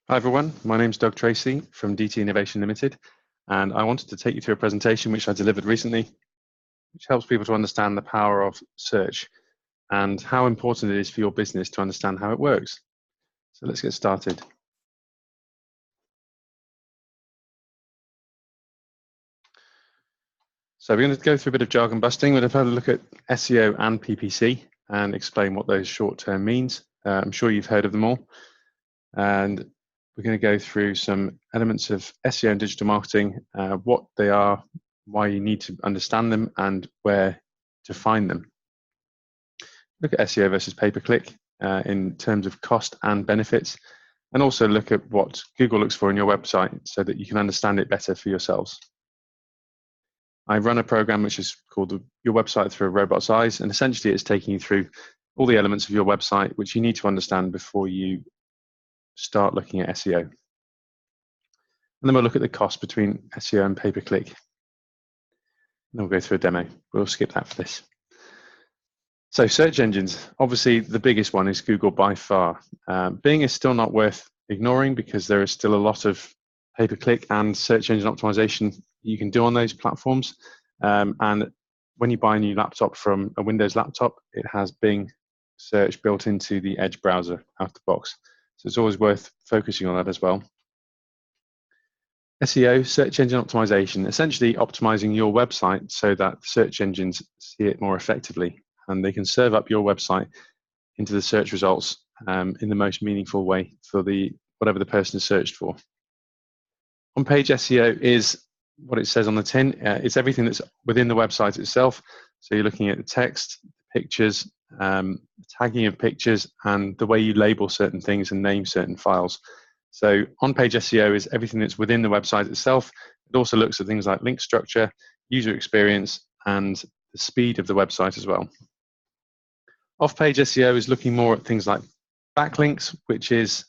Hi everyone, my name's Doug Tracy from DT Innovation Limited, and I wanted to take you through a presentation which I delivered recently, which helps people to understand the power of search and how important it is for your business to understand how it works. So let's get started. So we're going to go through a bit of jargon busting. We're going to have a look at SEO and PPC and explain what those short term means. I'm sure you've heard of them all. And we're going to go through some elements of SEO and digital marketing, what they are, why you need to understand them, and where to find them. Look at SEO versus pay-per-click in terms of cost and benefits, and also look at what Google looks for in your website so that you can understand it better for yourselves. I run a program which is called Your Website Through a Robot's Eyes, and essentially it's taking you through all the elements of your website which you need to understand before you start looking at SEO. And then we'll look at the cost between SEO and pay-per-click. And then we'll go through a demo. We'll skip that for this. So search engines, obviously the biggest one is Google by far. Bing is still not worth ignoring because there is still a lot of pay-per-click and search engine optimization you can do on those platforms. And when you buy a new laptop from a Windows laptop, it has Bing search built into the Edge browser out the box. So it's always worth focusing on that as well. SEO, search engine optimization, essentially optimizing your website so that search engines see it more effectively and they can serve up your website into the search results in the most meaningful way for whatever the person has searched for. On-page SEO is what it says on the tin. It's everything that's within the website itself. So you're looking at the text, pictures, tagging of pictures, and the way you label certain things and name certain files. So on-page SEO is everything that's within the website itself. It also looks at things like link structure, user experience, and the speed of the website as well. Off-page SEO is looking more at things like backlinks, which is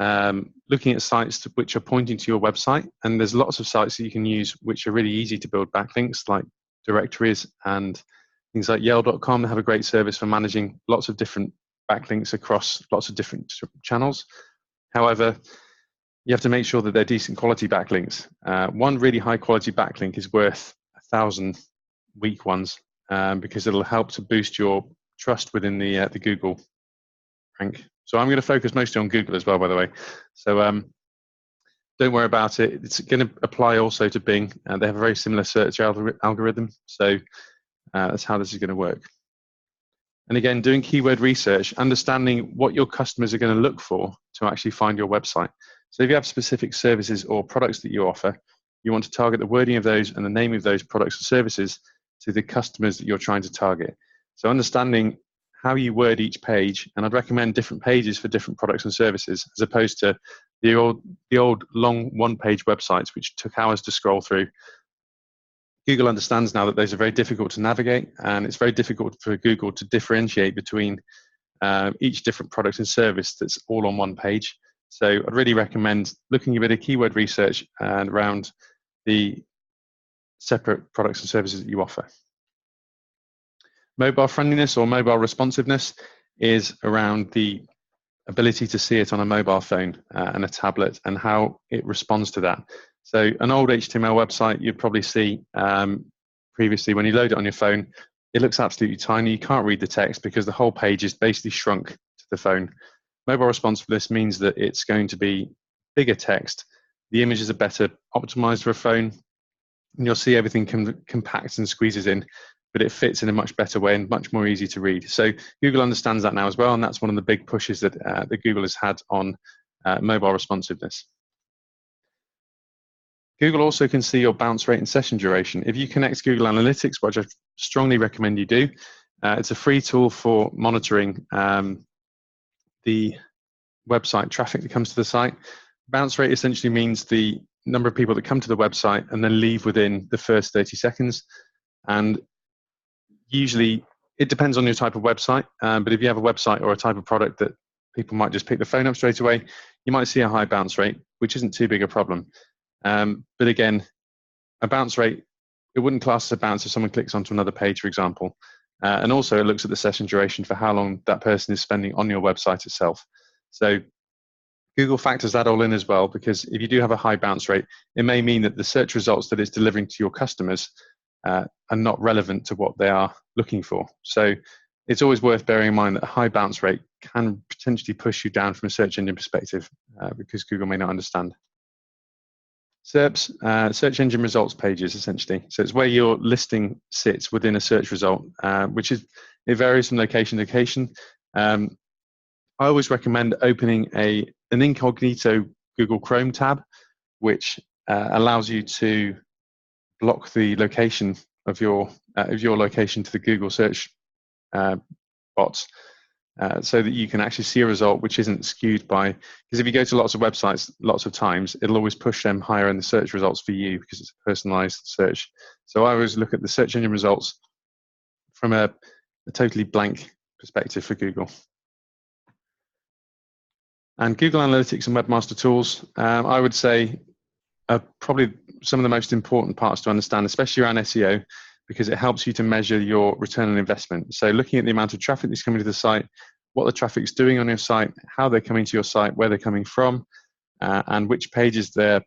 looking at sites which are pointing to your website. And there's lots of sites that you can use which are really easy to build backlinks, like directories and things like Yale.com have a great service for managing lots of different backlinks across lots of different channels. However, you have to make sure that they're decent quality backlinks. One really high quality backlink is worth 1,000 weak ones because it'll help to boost your trust within the Google rank. So I'm going to focus mostly on Google as well, by the way. So don't worry about it. It's going to apply also to Bing. They have a very similar search algorithm. So that's how this is going to work. And again, doing keyword research, understanding what your customers are going to look for to actually find your website. So if you have specific services or products that you offer, you want to target the wording of those and the name of those products and services to the customers that you're trying to target. So understanding how you word each page, and I'd recommend different pages for different products and services, as opposed to the old long one-page websites which took hours to scroll through. Google understands now that those are very difficult to navigate, and it's very difficult for Google to differentiate between each different product and service that's all on one page. So I'd really recommend looking a bit of keyword research around the separate products and services that you offer. Mobile friendliness or mobile responsiveness is around the ability to see it on a mobile phone and a tablet and how it responds to that. So an old HTML website you'd probably see previously, when you load it on your phone, it looks absolutely tiny. You can't read the text because the whole page is basically shrunk to the phone. Mobile responsiveness means that it's going to be bigger text. The images are better optimized for a phone, and you'll see everything compacts and squeezes in, but it fits in a much better way and much more easy to read. So Google understands that now as well, and that's one of the big pushes that Google has had on mobile responsiveness. Google also can see your bounce rate and session duration. If you connect Google Analytics, which I strongly recommend you do, it's a free tool for monitoring the website traffic that comes to the site. Bounce rate essentially means the number of people that come to the website and then leave within the first 30 seconds. And usually it depends on your type of website, but if you have a website or a type of product that people might just pick the phone up straight away, you might see a high bounce rate, which isn't too big a problem. But again, a bounce rate, it wouldn't class as a bounce if someone clicks onto another page, for example. And also it looks at the session duration for how long that person is spending on your website itself. So Google factors that all in as well, because if you do have a high bounce rate, it may mean that the search results that it's delivering to your customers are not relevant to what they are looking for. So it's always worth bearing in mind that a high bounce rate can potentially push you down from a search engine perspective, because Google may not understand. SERPs, search engine results pages, essentially. So it's where your listing sits within a search result, which is, it varies from location to location. I always recommend opening an incognito Google Chrome tab, which allows you to block the location of your location to the Google search bots, so that you can actually see a result which isn't skewed by, because if you go to lots of websites lots of times, it'll always push them higher in the search results for you because it's a personalized search. So I always look at the search engine results from a totally blank perspective for Google. And Google Analytics and Webmaster Tools, I would say, are probably some of the most important parts to understand, especially around SEO, because it helps you to measure your return on investment. So looking at the amount of traffic that's coming to the site, what the traffic's doing on your site, how they're coming to your site, where they're coming from, and which pages they're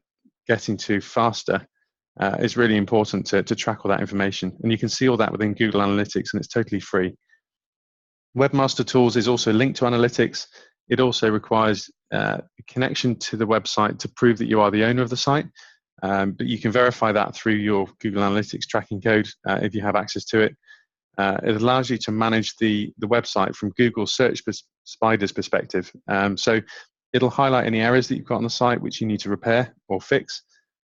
getting to faster, is really important to track all that information. And you can see all that within Google Analytics, and it's totally free. Webmaster Tools is also linked to Analytics. It also requires a connection to the website to prove that you are the owner of the site. But you can verify that through your Google Analytics tracking code if you have access to it. It allows you to manage the website from Google Search Spider's perspective. So it'll highlight any errors that you've got on the site which you need to repair or fix,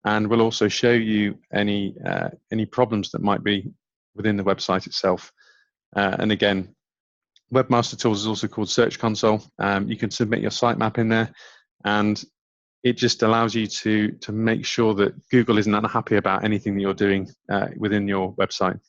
and will also show you any problems that might be within the website itself. And again, Webmaster Tools is also called Search Console. You can submit your sitemap in there, and it just allows you to make sure that Google isn't unhappy about anything that you're doing within your website.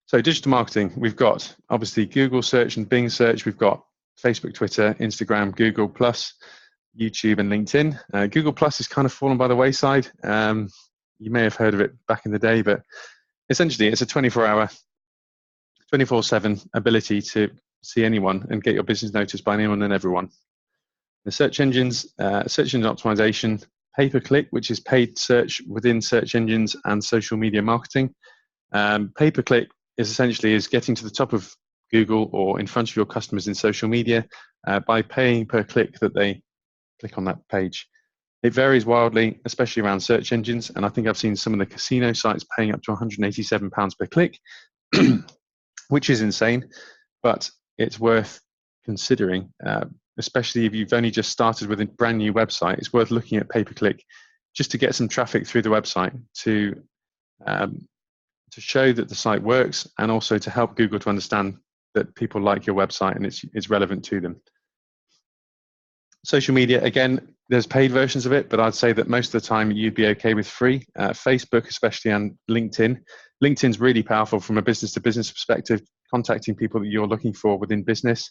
So digital marketing, we've got obviously Google search and Bing search. We've got Facebook, Twitter, Instagram, Google+, YouTube, and LinkedIn. Google+ is kind of fallen by the wayside. You may have heard of it back in the day, but essentially it's a 24-hour, 24/7 ability to see anyone and get your business noticed by anyone and everyone. The search engines, search engine optimization, pay-per-click, which is paid search within search engines, and social media marketing. Pay-per-click is essentially getting to the top of Google or in front of your customers in social media by paying per click that they click on that page. It varies wildly, especially around search engines, and I think I've seen some of the casino sites paying up to £187 per click, which is insane, but it's worth considering, especially if you've only just started with a brand new website. It's worth looking at pay-per-click just to get some traffic through the website to show that the site works, and also to help Google to understand that people like your website and it's relevant to them. Social media, again, there's paid versions of it, but I'd say that most of the time you'd be okay with free. Facebook especially, and LinkedIn. LinkedIn's really powerful from a business-to-business perspective, contacting people that you're looking for within business.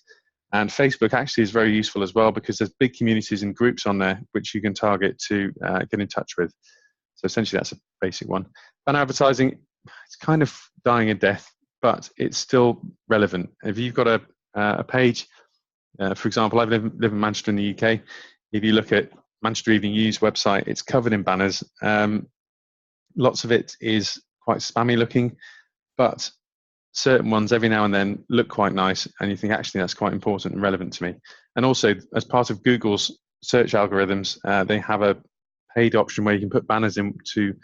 And Facebook actually is very useful as well, because there's big communities and groups on there which you can target to get in touch with. So essentially that's a basic one. Banner advertising, it's kind of dying a death, but it's still relevant. If you've got a page, for example, I live in Manchester in the UK. If you look at Manchester Evening News website, it's covered in banners. Lots of it is quite spammy looking, but certain ones every now and then look quite nice, and you think actually that's quite important and relevant to me. And also, as part of Google's search algorithms, they have a paid option where you can put banners in to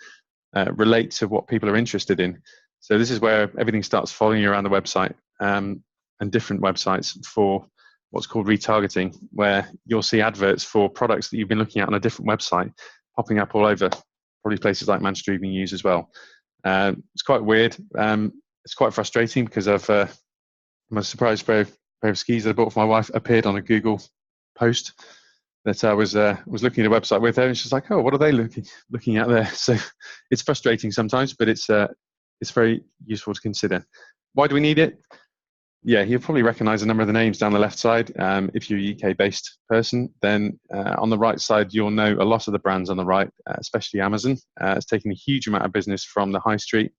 relate to what people are interested in. So this is where everything starts following you around the website, and different websites for what's called retargeting, where you'll see adverts for products that you've been looking at on a different website popping up all over, probably places like Manchester Evening News as well. It's quite weird. It's quite frustrating, because my surprise pair of skis that I bought for my wife appeared on a Google post that I was looking at a website with her, and she's like, "Oh, what are they looking at there?" So it's frustrating sometimes, but it's very useful to consider. Why do we need it? Yeah, you'll probably recognize a number of the names down the left side. If you're a UK-based person, then on the right side, you'll know a lot of the brands on the right, especially Amazon. It's taken a huge amount of business from the high street,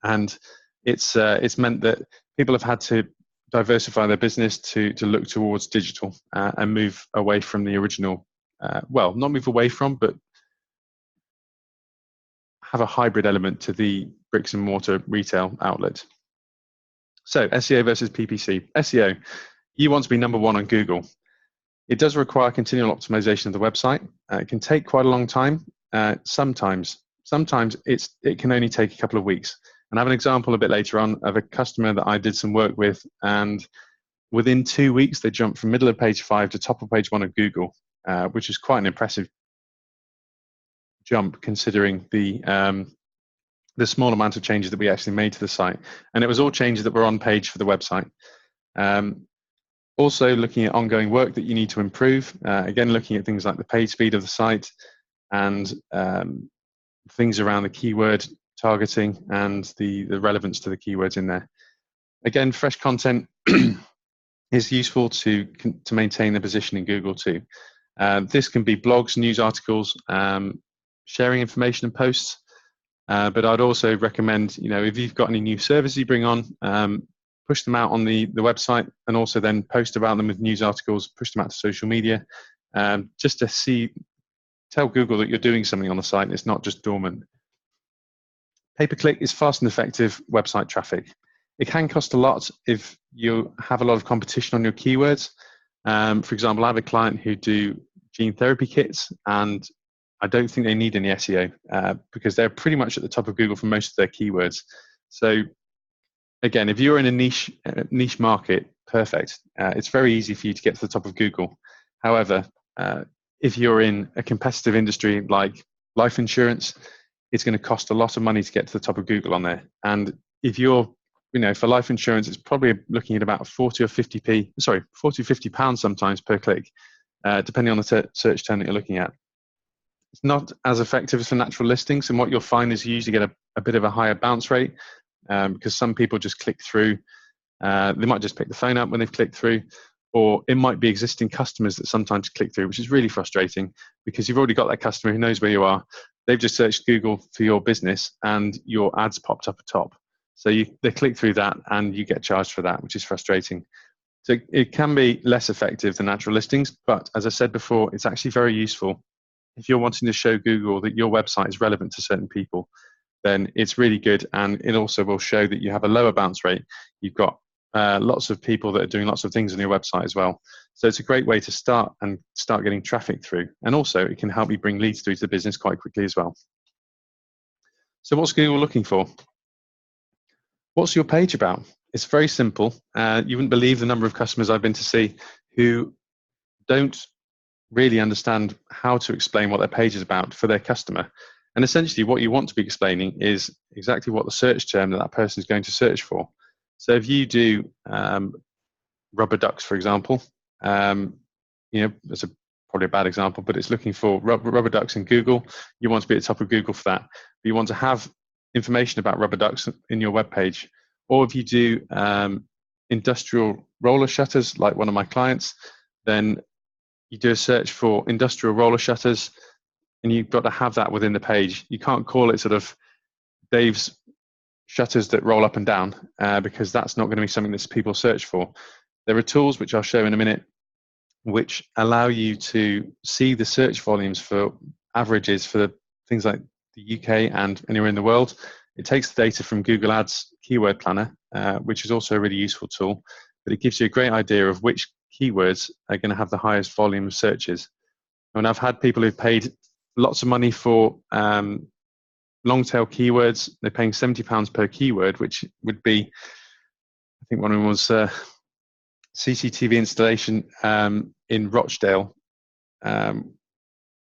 and it's meant that people have had to diversify their business to look towards digital and move away from the original, well, not move away from, but have a hybrid element to the bricks and mortar retail outlet. So SEO versus PPC. SEO, you want to be number one on Google. It does require continual optimization of the website. It can take quite a long time. Sometimes it can only take a couple of weeks. And I have an example a bit later on of a customer that I did some work with, and within 2 weeks they jumped from middle of page 5 to top of page 1 of Google, which is quite an impressive jump considering the small amount of changes that we actually made to the site. And it was all changes that were on page for the website. Also looking at ongoing work that you need to improve. Again, looking at things like the page speed of the site and things around the keyword targeting and the relevance to the keywords in there. Again, fresh content is useful to maintain the position in Google too. This can be blogs, news articles, sharing information and posts. But I'd also recommend, if you've got any new services you bring on, push them out on the website, and also then post about them with news articles, push them out to social media, just to tell Google that you're doing something on the site and it's not just dormant. Pay-per-click is fast and effective website traffic. It can cost a lot if you have a lot of competition on your keywords. For example, I have a client who do gene therapy kits, and I don't think they need any SEO because they're pretty much at the top of Google for most of their keywords. So again, if you're in a niche market, perfect. It's very easy for you to get to the top of Google. However, if you're in a competitive industry like life insurance, it's going to cost a lot of money to get to the top of Google on there. And if you're, for life insurance, it's probably looking at about 40 or 50 pounds sometimes per click, depending on the search term that you're looking at. It's not as effective as for natural listings, and what you'll find is you usually get a bit of a higher bounce rate because some people just click through. They might just pick the phone up when they've clicked through, or it might be existing customers that sometimes click through, which is really frustrating because you've already got that customer who knows where you are. They've just searched Google for your business and your ads popped up at top. So they click through that and you get charged for that, which is frustrating. So it can be less effective than natural listings, but as I said before, it's actually very useful. If you're wanting to show Google that your website is relevant to certain people, then it's really good, and it also will show that you have a lower bounce rate. You've got lots of people that are doing lots of things on your website as well. So it's a great way to start getting traffic through, and also it can help you bring leads through to the business quite quickly as well. So what's Google looking for? What's your page about? It's very simple. You wouldn't believe the number of customers I've been to see who don't really understand how to explain what their page is about for their customer. And essentially what you want to be explaining is exactly what the search term that person is going to search for. So if you do rubber ducks, for example, that's probably a bad example, but it's looking for rubber ducks in Google. You want to be at the top of Google for that. But you want to have information about rubber ducks in your web page. Or if you do industrial roller shutters, like one of my clients, then you do a search for industrial roller shutters, and you've got to have that within the page. You can't call it sort of Dave's shutters that roll up and down because that's not going to be something that people search for. There are tools, which I'll show in a minute, which allow you to see the search volumes for averages for things like the UK and anywhere in the world. It takes the data from Google Ads Keyword Planner, which is also a really useful tool, but it gives you a great idea of which keywords are going to have the highest volume of searches. And I've had people who've paid lots of money for long tail keywords. They're paying £70 per keyword, which would be, I think one of them was CCTV installation in Rochdale,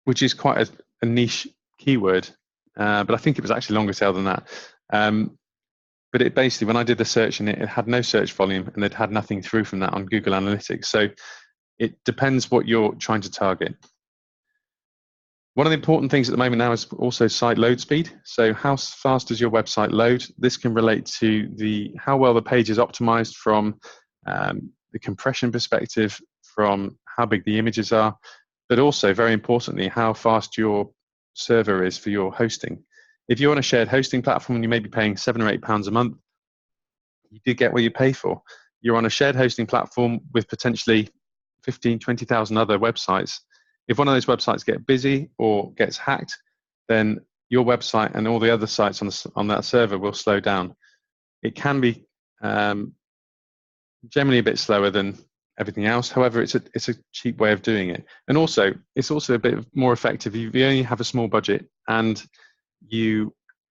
which is quite a niche keyword, but I think it was actually longer tail than that. But it basically, when I did the search in it, it had no search volume and it had nothing through from that on Google Analytics. So it depends what you're trying to target. One of the important things at the moment now is also site load speed. So how fast does your website load? This can relate to how well the page is optimized from the compression perspective, from how big the images are, but also very importantly, how fast your server is for your hosting. If you're on a shared hosting platform and you may be paying £7 or £8 a month, you do get what you pay for. you're on a shared hosting platform with potentially 15, 20,000 other websites. If one of those websites get busy or gets hacked, then your website and all the other sites on that server will slow down. It can be generally a bit slower than everything else. However, it's a cheap way of doing it. And also, it's also a bit more effective if you only have a small budget and you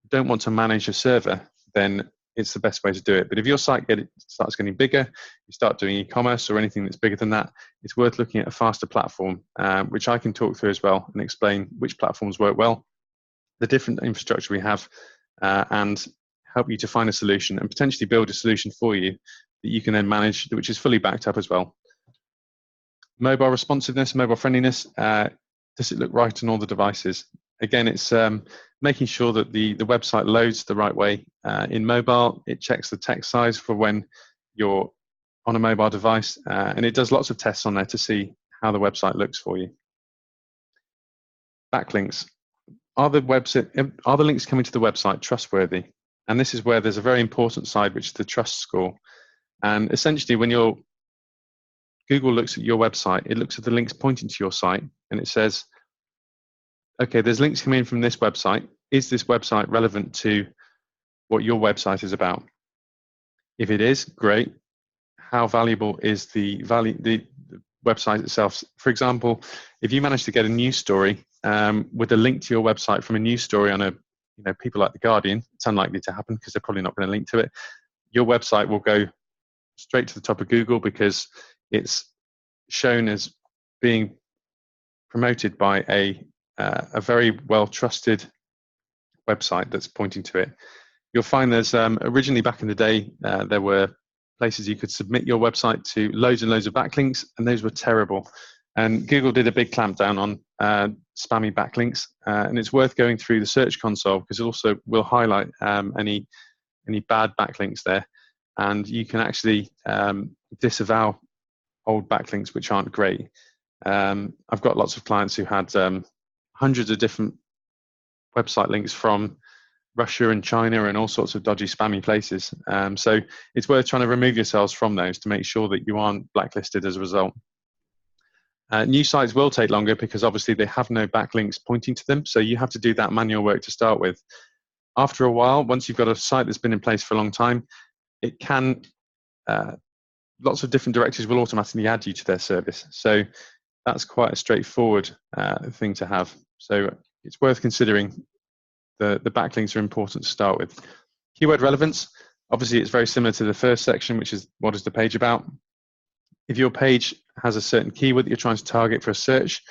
don't want to manage a server, then it's the best way to do it. But if your site starts getting bigger, you start doing e-commerce or anything that's bigger than that, it's worth looking at a faster platform, which I can talk through as well and explain which platforms work well, the different infrastructure we have, and help you to find a solution and potentially build a solution for you that you can then manage, which is fully backed up as well. Mobile responsiveness, mobile friendliness, does it look right on all the devices? Again, it's making sure that the website loads the right way. In mobile, it checks the text size for when you're on a mobile device, and it does lots of tests on there to see how the website looks for you. Backlinks. Are the links coming to the website trustworthy? And this is where there's a very important side, which is the trust score. And essentially, when Google looks at your website, it looks at the links pointing to your site, and it says, okay, there's links coming in from this website. Is this website relevant to what your website is about? If it is, great. How valuable is the website itself? For example, if you manage to get a news story with a link to your website from a news story on people like The Guardian, it's unlikely to happen because they're probably not going to link to it. Your website will go straight to the top of Google because it's shown as being promoted by a very well-trusted website that's pointing to it. You'll find there's originally back in the day, there were places you could submit your website to loads and loads of backlinks, and those were terrible. And Google did a big clampdown on spammy backlinks, and it's worth going through the Search Console because it also will highlight any bad backlinks there, and you can actually disavow old backlinks which aren't great. I've got lots of clients who had hundreds of different website links from Russia and China and all sorts of dodgy spammy places. So it's worth trying to remove yourselves from those to make sure that you aren't blacklisted as a result. New sites will take longer because obviously they have no backlinks pointing to them. So you have to do that manual work to start with. After a while, once you've got a site that's been in place for a long time, it can, lots of different directories will automatically add you to their service. So that's quite a straightforward thing to have. So it's worth considering. The backlinks are important to start with. Keyword relevance, obviously it's very similar to the first section, which is what is the page about. If your page has a certain keyword that you're trying to target for a search,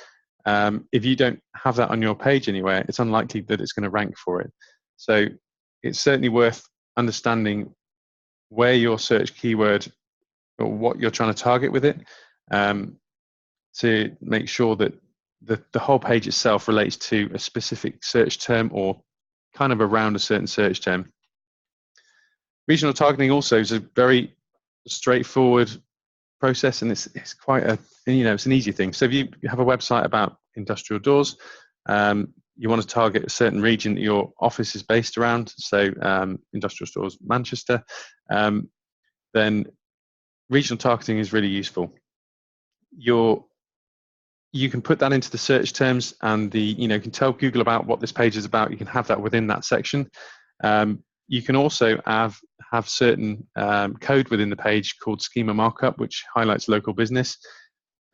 if you don't have that on your page anywhere, it's unlikely that it's going to rank for it. So it's certainly worth understanding where your search keyword or what you're trying to target with it, to make sure that the whole page itself relates to a specific search term or kind of around a certain search term. Regional targeting also is a very straightforward process, and it's quite it's an easy thing. So if you have a website about industrial doors, you want to target a certain region that your office is based around, so industrial stores Manchester, then regional targeting is really useful. You can put that into the search terms, and you can tell Google about what this page is about. You can have that within that section. You can also have certain code within the page called schema markup, which highlights local business.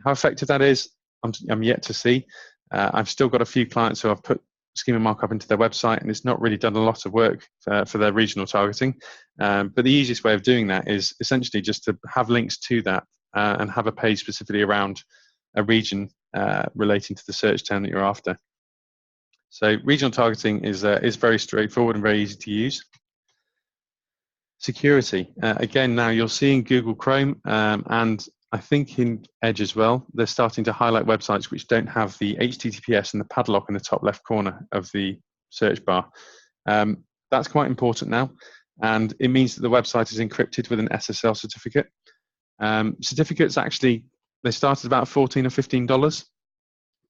How effective that is, I'm yet to see. I've still got a few clients who I've put schema markup into their website, and it's not really done a lot of work for their regional targeting. But the easiest way of doing that is essentially just to have links to that and have a page specifically around a region relating to the search term that you're after. So regional targeting is very straightforward and very easy to use. Security. Again, now you'll see in Google Chrome and I think in Edge as well, they're starting to highlight websites which don't have the HTTPS and the padlock in the top left corner of the search bar. That's quite important now, and it means that the website is encrypted with an SSL certificate. Certificates actually, they start at about $14 or $15,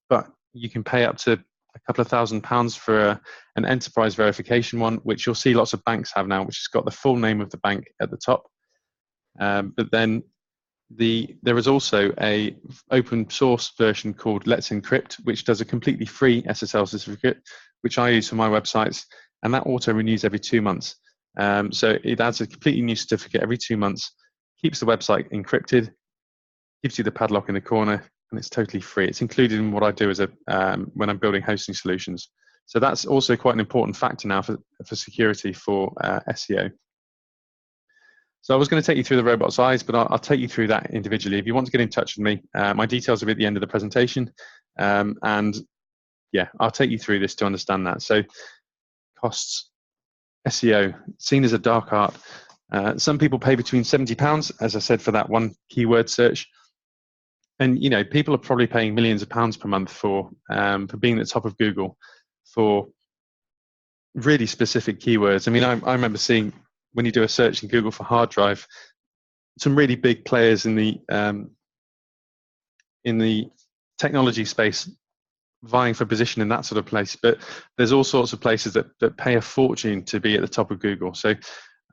but you can pay up to a couple of £1,000 for an enterprise verification one, which you'll see lots of banks have now, which has got the full name of the bank at the top. But then there is also a open source version called Let's Encrypt, which does a completely free SSL certificate, which I use for my websites, and that auto renews every 2 months. So it adds a completely new certificate every 2 months, keeps the website encrypted, gives you the padlock in the corner, and it's totally free. It's included in what I do as when I'm building hosting solutions. So that's also quite an important factor now for security for SEO. So I was going to take you through the robot's eyes, but I'll take you through that individually. If you want to get in touch with me, my details will be at the end of the presentation. And yeah, I'll take you through this to understand that. So costs, SEO, seen as a dark art. Some people pay between £70, as I said, for that one keyword search. And people are probably paying millions of pounds per month for being at the top of Google for really specific keywords. I mean, I remember seeing, when you do a search in Google for hard drive, some really big players in the technology space vying for position in that sort of place. But there's all sorts of places that pay a fortune to be at the top of Google. So,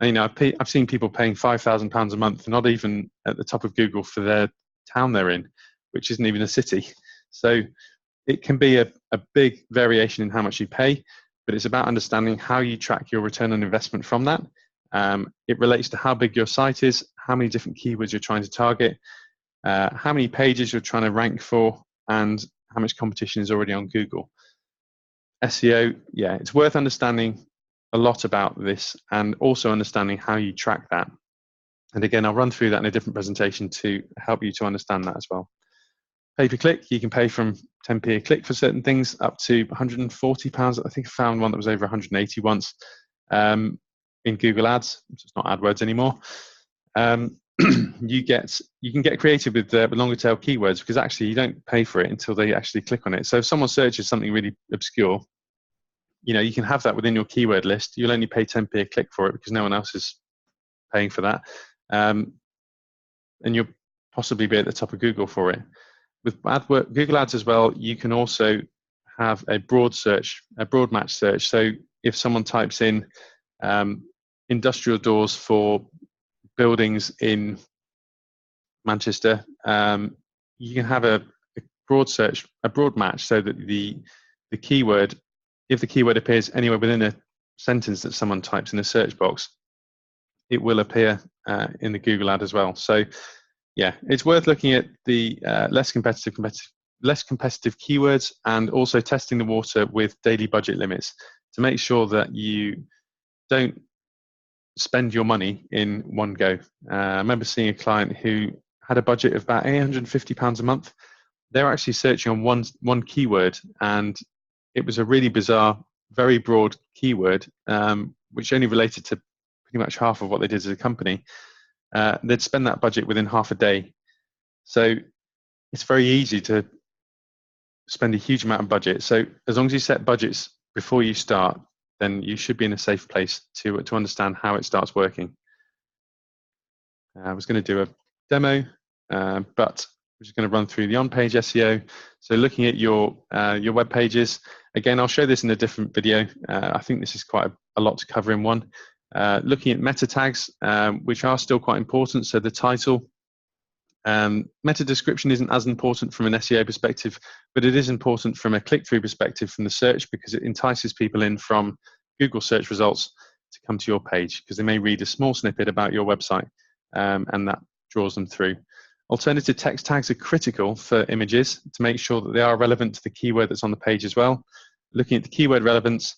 I've seen people paying £5,000 a month, not even at the top of Google for their town they're in, which isn't even a city. So it can be a big variation in how much you pay, but it's about understanding how you track your return on investment from that. It relates to how big your site is, how many different keywords you're trying to target, how many pages you're trying to rank for, and how much competition is already on Google. SEO, yeah, it's worth understanding a lot about this and also understanding how you track that. And again, I'll run through that in a different presentation to help you to understand that as well. Pay per click, you can pay from 10p a click for certain things up to £140. I think I found one that was over 180 once in Google Ads, which is not AdWords anymore. You can get creative with longer tail keywords, because actually you don't pay for it until they actually click on it. So if someone searches something really obscure, you can have that within your keyword list. You'll only pay 10p a click for it because no one else is paying for that, and you'll possibly be at the top of Google for it. With Google Ads as well, you can also have a broad match search. So if someone types in industrial doors for buildings in Manchester, you can have a broad match, so that the keyword, if the keyword appears anywhere within a sentence that someone types in a search box, it will appear in the Google ad as well. So yeah, it's worth looking at the less competitive keywords, and also testing the water with daily budget limits to make sure that you don't spend your money in one go. I remember seeing a client who had a budget of about £850 a month. They're actually searching on one keyword, and it was a really bizarre, very broad keyword, which only related to pretty much half of what they did as a company. They'd spend that budget within half a day. So it's very easy to spend a huge amount of budget. So as long as you set budgets before you start, then you should be in a safe place to understand how it starts working. I was going to do a demo, but I'm just going to run through the on-page SEO. So looking at your web pages, again, I'll show this in a different video. I think this is quite a lot to cover in one. Looking at meta tags, which are still quite important. So the title, meta description isn't as important from an SEO perspective, but it is important from a click-through perspective from the search, because it entices people in from Google search results to come to your page, because they may read a small snippet about your website, and that draws them through. Alternative text tags are critical for images to make sure that they are relevant to the keyword that's on the page as well. Looking at the keyword relevance,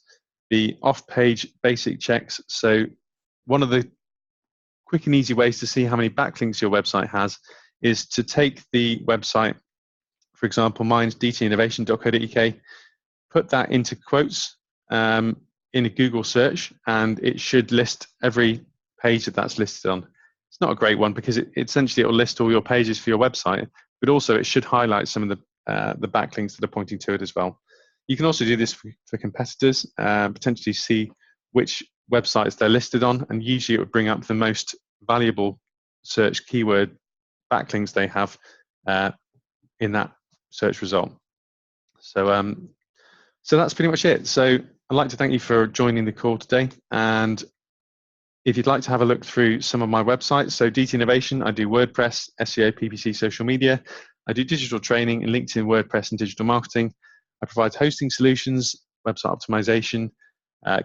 the off-page basic checks. So one of the quick and easy ways to see how many backlinks your website has is to take the website, for example, mine's dtinnovation.co.uk, put that into quotes in a Google search, and it should list every page that's listed on. It's not a great one, because essentially it will list all your pages for your website, but also it should highlight some of the backlinks that are pointing to it as well. You can also do this for competitors, potentially see which websites they're listed on, and usually it would bring up the most valuable search keyword backlinks they have in that search result. So that's pretty much it. So I'd like to thank you for joining the call today, and If you'd like to have a look through some of my websites, so DT Innovation, I do WordPress, SEO, PPC, social media. I do digital training in LinkedIn, WordPress, and digital marketing. I provide hosting solutions, website optimization,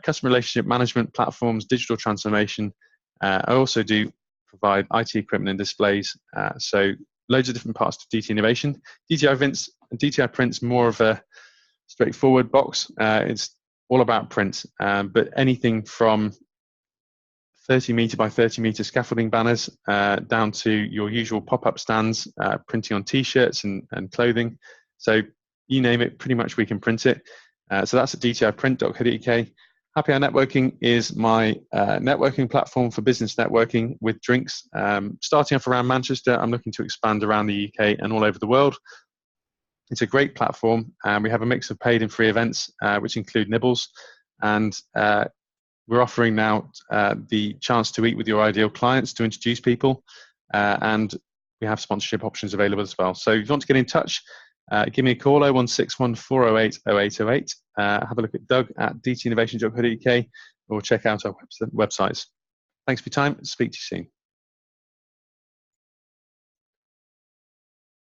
customer relationship management platforms, digital transformation. I also do provide IT equipment and displays. So loads of different parts to DT Innovation. DTI Print's more of a straightforward box. It's all about print, but anything from 30 meter by 30 meter scaffolding banners down to your usual pop-up stands, printing on t-shirts and clothing. So you name it, pretty much we can print it. So that's at dtiprint.co.uk. Happy Hour Networking is my networking platform for business networking with drinks. Starting off around Manchester, I'm looking to expand around the UK and all over the world. It's a great platform, and we have a mix of paid and free events, which include nibbles, and we're offering now the chance to eat with your ideal clients to introduce people, and we have sponsorship options available as well. So if you want to get in touch, give me a call, 0161 408 0808. Have a look at Doug at dtinnovation.co.uk or check out our websites. Thanks for your time. Speak to you soon.